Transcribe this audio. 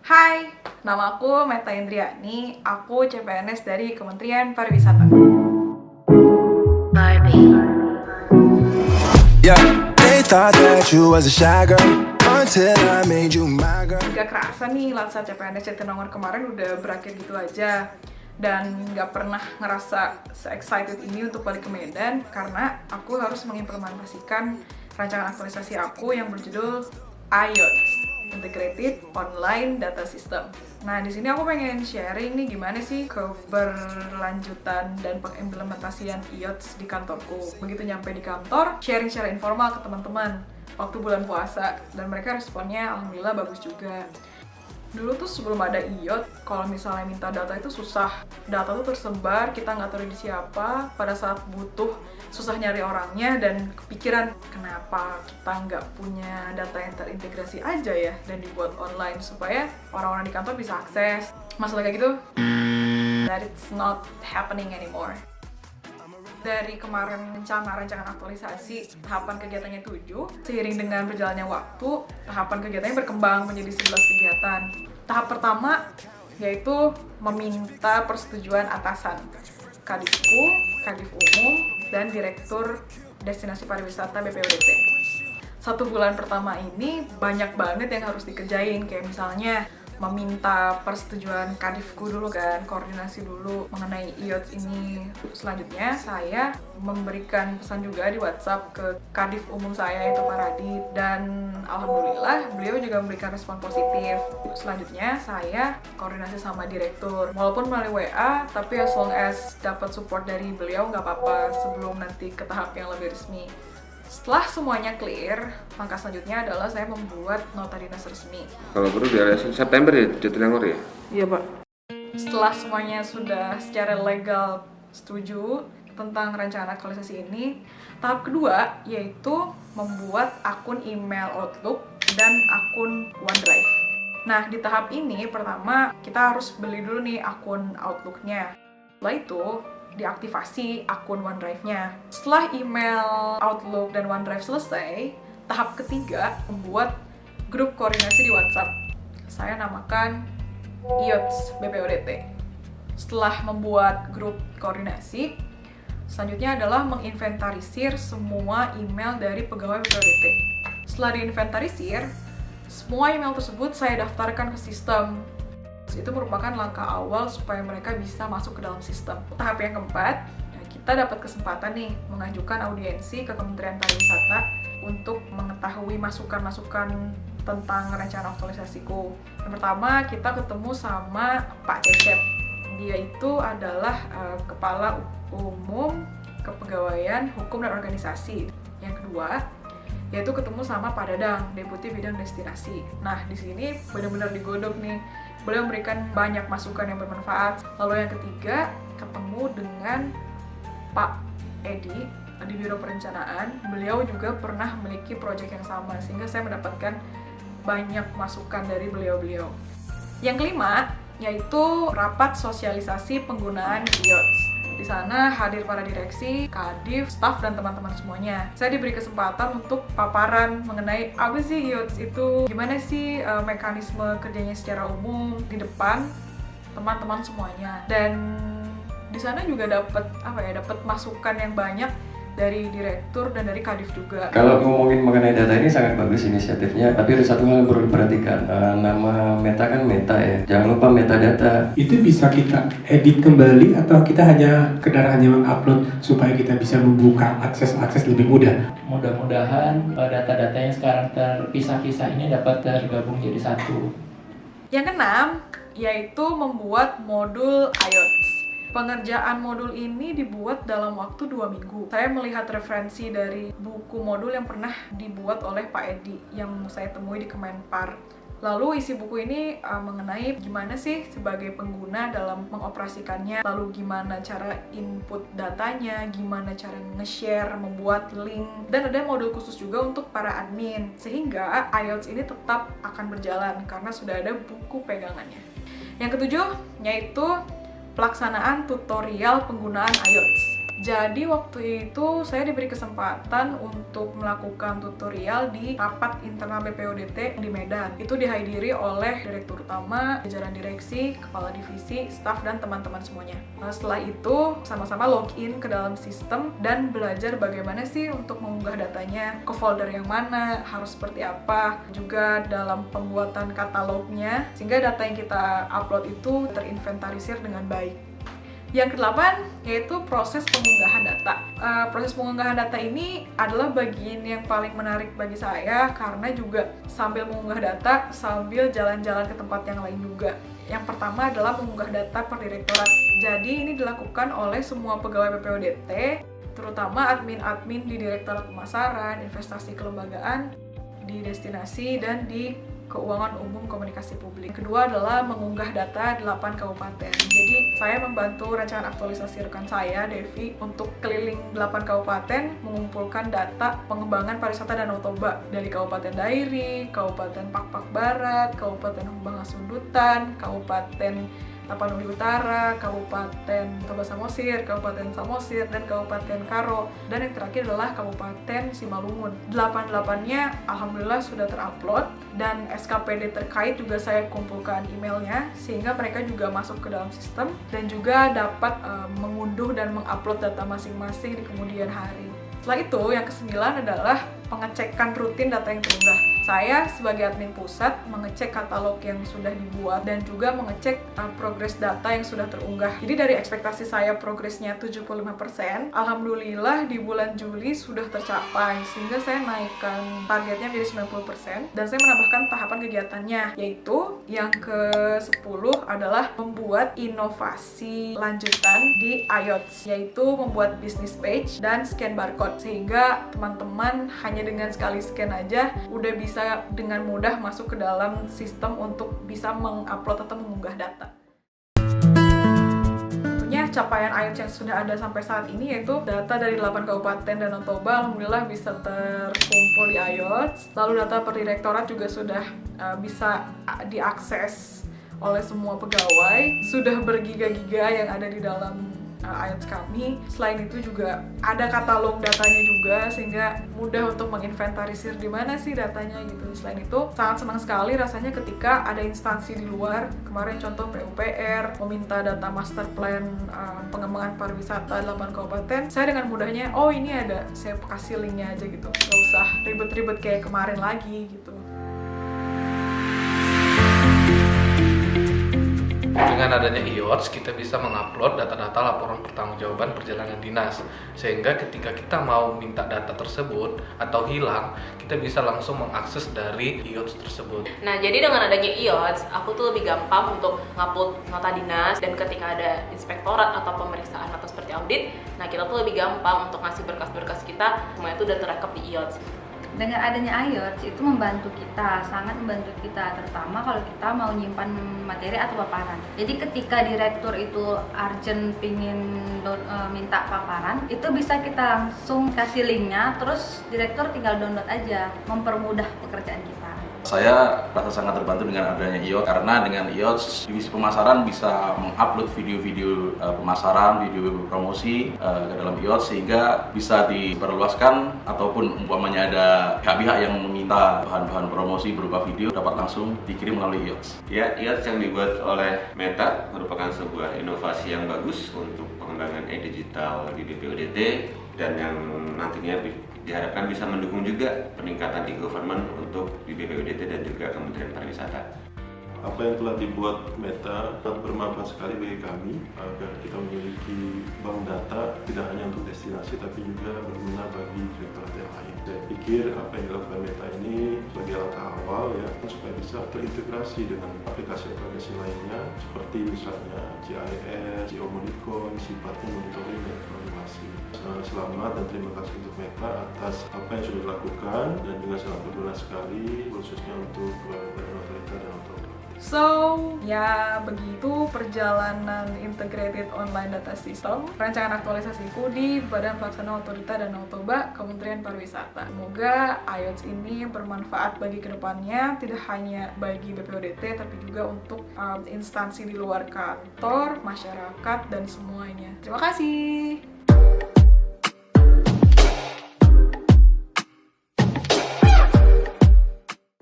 Hai, nama aku Meta Indriani, aku CPNS dari Kementerian Pariwisata. Yeah, they thought that you was a shy girl until I made you my girl. Gak kerasa nih Latsa CPNS Jatinangor kemarin udah berakhir gitu aja. Dan gak pernah ngerasa se-excited ini untuk balik ke Medan karena aku harus mengimplementasikan rancangan aktualisasi aku yang berjudul IOTS, Integrated Online Data System. Nah, di sini aku pengen sharing nih gimana sih keberlanjutan dan pengimplementasian IOTS di kantorku. Begitu nyampe di kantor, sharing secara informal ke teman-teman waktu bulan puasa, dan mereka responnya alhamdulillah bagus juga. Dulu tuh sebelum ada IOT, kalau misalnya minta data itu susah. Data tuh tersebar, kita nggak tahu di siapa, pada saat butuh susah nyari orangnya, dan kepikiran kenapa kita nggak punya data yang terintegrasi aja ya dan dibuat online supaya orang-orang di kantor bisa akses. Masalah kayak gitu, that it's not happening anymore. Dari kemarin rancangan aktualisasi, tahapan kegiatannya 7, seiring dengan berjalannya waktu, tahapan kegiatannya berkembang menjadi 11 kegiatan. Tahap pertama yaitu meminta persetujuan atasan, Kadifku, Kadif Umum, dan Direktur Destinasi Pariwisata BPODT. 1 bulan pertama ini banyak banget yang harus dikerjain, kayak misalnya meminta persetujuan kadifku dulu kan, koordinasi dulu mengenai IOTS ini. Selanjutnya saya memberikan pesan juga di WhatsApp ke kadif umum saya, yaitu Pak Radit, dan alhamdulillah beliau juga memberikan respon positif. Selanjutnya saya koordinasi sama direktur, walaupun melalui WA, tapi as long as dapat support dari beliau nggak apa-apa sebelum nanti ke tahap yang lebih resmi. Setelah semuanya clear, langkah selanjutnya adalah saya membuat nota dinas resmi. Kalau perlu di area September ya, Jatinangor ya? Iya, Pak. Setelah semuanya sudah secara legal setuju tentang rancangan aktualisasi ini, tahap kedua yaitu membuat akun email Outlook dan akun OneDrive. Nah, di tahap ini pertama kita harus beli dulu nih akun Outlook-nya. Setelah itu diaktifasi akun OneDrive-nya. Setelah email Outlook dan OneDrive selesai, tahap ketiga membuat grup koordinasi di WhatsApp. Saya namakan IOTS BPODT. Setelah membuat grup koordinasi, selanjutnya adalah menginventarisir semua email dari pegawai BPODT. Setelah diinventarisir, semua email tersebut saya daftarkan ke sistem. Itu merupakan langkah awal supaya mereka bisa masuk ke dalam sistem. Tahap yang keempat, kita dapat kesempatan nih mengajukan audiensi ke Kementerian Pariwisata untuk mengetahui masukan-masukan tentang rencana aktualisasiku. Yang pertama, kita ketemu sama Pak Cecep. Dia itu adalah Kepala Umum Kepegawaian Hukum dan Organisasi. Yang kedua, yaitu ketemu sama Pak Dadang, Deputi Bidang Destinasi. Nah, di sini benar-benar digodok nih. Beliau memberikan banyak masukan yang bermanfaat. Lalu yang ketiga, ketemu dengan Pak Edi di Biro Perencanaan. Beliau juga pernah memiliki proyek yang sama, sehingga saya mendapatkan banyak masukan dari beliau-beliau. Yang kelima, yaitu rapat sosialisasi penggunaan IOTS. Di sana hadir para direksi, kadif, staf, dan teman-teman semuanya. Saya diberi kesempatan untuk paparan mengenai apa sih IOTS itu, gimana sih mekanisme kerjanya secara umum di depan teman-teman semuanya. Dan di sana juga dapat masukan yang banyak dari direktur dan dari kadif juga. Kalau ngomongin mengenai data ini sangat bagus inisiatifnya, tapi ada satu hal yang perlu diperhatikan. Nama Meta kan Meta ya, jangan lupa metadata. Itu bisa kita edit kembali atau kita hanya mengupload supaya kita bisa membuka akses lebih mudah. Mudah-mudahan data-data yang sekarang terpisah-pisah ini dapat tergabung jadi satu. Yang keenam, yaitu membuat modul IOTS. Pengerjaan modul ini dibuat dalam waktu 2 minggu. Saya melihat referensi dari buku modul yang pernah dibuat oleh Pak Edi yang saya temui di Kemenpar. Lalu isi buku ini mengenai gimana sih sebagai pengguna dalam mengoperasikannya, lalu gimana cara input datanya, gimana cara nge-share, membuat link, dan ada modul khusus juga untuk para admin, sehingga IOTS ini tetap akan berjalan karena sudah ada buku pegangannya. Yang ketujuh, yaitu pelaksanaan tutorial penggunaan IOTS. Jadi waktu itu saya diberi kesempatan untuk melakukan tutorial di rapat internal BPODT di Medan. Itu dihadiri oleh Direktur Utama, jajaran direksi, kepala divisi, staf, dan teman-teman semuanya. Setelah itu sama-sama login ke dalam sistem dan belajar bagaimana sih untuk mengunggah datanya, ke folder yang mana, harus seperti apa, juga dalam pembuatan katalognya, sehingga data yang kita upload itu terinventarisir dengan baik. Yang ke-8 yaitu proses pengunggahan data. Proses pengunggahan data ini adalah bagian yang paling menarik bagi saya karena juga sambil mengunggah data, sambil jalan-jalan ke tempat yang lain juga. Yang pertama adalah mengunggah data per direktorat. Jadi ini dilakukan oleh semua pegawai BPODT, terutama admin-admin di Direktorat Pemasaran, Investasi Kelembagaan, di destinasi, dan di Keuangan Umum Komunikasi Publik. Kedua adalah mengunggah data 8 kabupaten. Jadi saya membantu rancangan aktualisasi rekan saya, Devi, untuk keliling 8 kabupaten mengumpulkan data pengembangan pariwisata Danau Toba dari Kabupaten Dairi, Kabupaten Pakpak Barat, Kabupaten Humbang Hasundutan, Kabupaten Tapanuli Utara, Kabupaten Toba Samosir, Kabupaten Samosir, dan Kabupaten Karo. Dan yang terakhir adalah Kabupaten Simalungun. 8-8-nya alhamdulillah sudah terupload, dan SKPD terkait juga saya kumpulkan emailnya, sehingga mereka juga masuk ke dalam sistem dan juga dapat mengunduh dan mengupload data masing-masing di kemudian hari. Setelah itu, yang ke-9 adalah pengecekan rutin data yang terunggah. Saya sebagai admin pusat mengecek katalog yang sudah dibuat dan juga mengecek progres data yang sudah terunggah. Jadi dari ekspektasi saya progresnya 75%, alhamdulillah di bulan Juli sudah tercapai, sehingga saya naikkan targetnya menjadi 90% dan saya menambahkan tahapan kegiatannya, yaitu yang ke-10 adalah membuat inovasi lanjutan di IOTS, yaitu membuat business page dan scan barcode, sehingga teman-teman hanya dengan sekali scan aja udah bisa dengan mudah masuk ke dalam sistem untuk bisa mengupload atau mengunggah data. Tentunya capaian IOTS yang sudah ada sampai saat ini yaitu data dari 8 kabupaten Danau Toba alhamdulillah bisa terkumpul di IOTS. Lalu data per direktorat juga sudah bisa diakses oleh semua pegawai. Sudah bergiga-giga yang ada di dalam IOTS kami. Selain itu juga ada katalog datanya juga, sehingga mudah untuk menginventarisir di mana sih datanya gitu. Selain itu sangat senang sekali rasanya ketika ada instansi di luar, kemarin contoh PUPR meminta data master plan pengembangan pariwisata 8 kabupaten, saya dengan mudahnya, oh ini ada, saya kasih linknya aja gitu, gak usah ribet-ribet kayak kemarin lagi gitu. Dengan adanya IOTS, kita bisa mengupload data-data laporan pertanggungjawaban perjalanan dinas, sehingga ketika kita mau minta data tersebut atau hilang, kita bisa langsung mengakses dari IOTS tersebut. Nah, jadi dengan adanya IOTS, aku tuh lebih gampang untuk ngupload nota dinas, dan ketika ada inspektorat atau pemeriksaan atau seperti audit, nah kita tuh lebih gampang untuk ngasih berkas-berkas kita, semua itu udah terekam di IOTS. Dengan adanya IOTS itu membantu kita, sangat membantu kita, terutama kalau kita mau nyimpan materi atau paparan. Jadi ketika direktur itu urgent pingin minta paparan, itu bisa kita langsung kasih linknya, terus direktur tinggal download aja, mempermudah pekerjaan kita. Saya merasa sangat terbantu dengan adanya IOTS, karena dengan IOTS divisi pemasaran bisa mengupload video-video pemasaran, video promosi ke dalam IOTS, sehingga bisa diperluaskan, ataupun umpamanya ada pihak-pihak yang meminta bahan-bahan promosi berupa video dapat langsung dikirim melalui IOTS. Ya, IOTS yang dibuat oleh Meta merupakan sebuah inovasi yang bagus untuk pengembangan e-digital di BPODT, dan yang nantinya diharapkan bisa mendukung juga peningkatan e-government untuk di BPODT dan juga Kementerian Pariwisata. Apa yang telah dibuat Meta sangat bermanfaat sekali bagi kami agar kita memiliki bank data tidak hanya untuk destinasi tapi juga berguna bagi direktorat yang lain. Saya pikir apa yang dilakukan Meta ini sebagai langkah awal ya supaya bisa terintegrasi dengan aplikasi-aplikasi lainnya seperti misalnya GIS, Geomonicon, sifatnya monitoring dan evaluasi. Selamat dan terima kasih untuk Meta atas apa yang sudah dilakukan dan juga sangat berguna sekali khususnya untuk Badan Otorita Danau Toba. So, ya begitu perjalanan Integrated Online Data System, rancangan aktualisasiku di Badan Pelaksana Otorita Danau Toba, Kementerian Pariwisata. Semoga IOTS ini bermanfaat bagi kedepannya, tidak hanya bagi BPODT, tapi juga untuk instansi di luar kantor, masyarakat, dan semuanya. Terima kasih!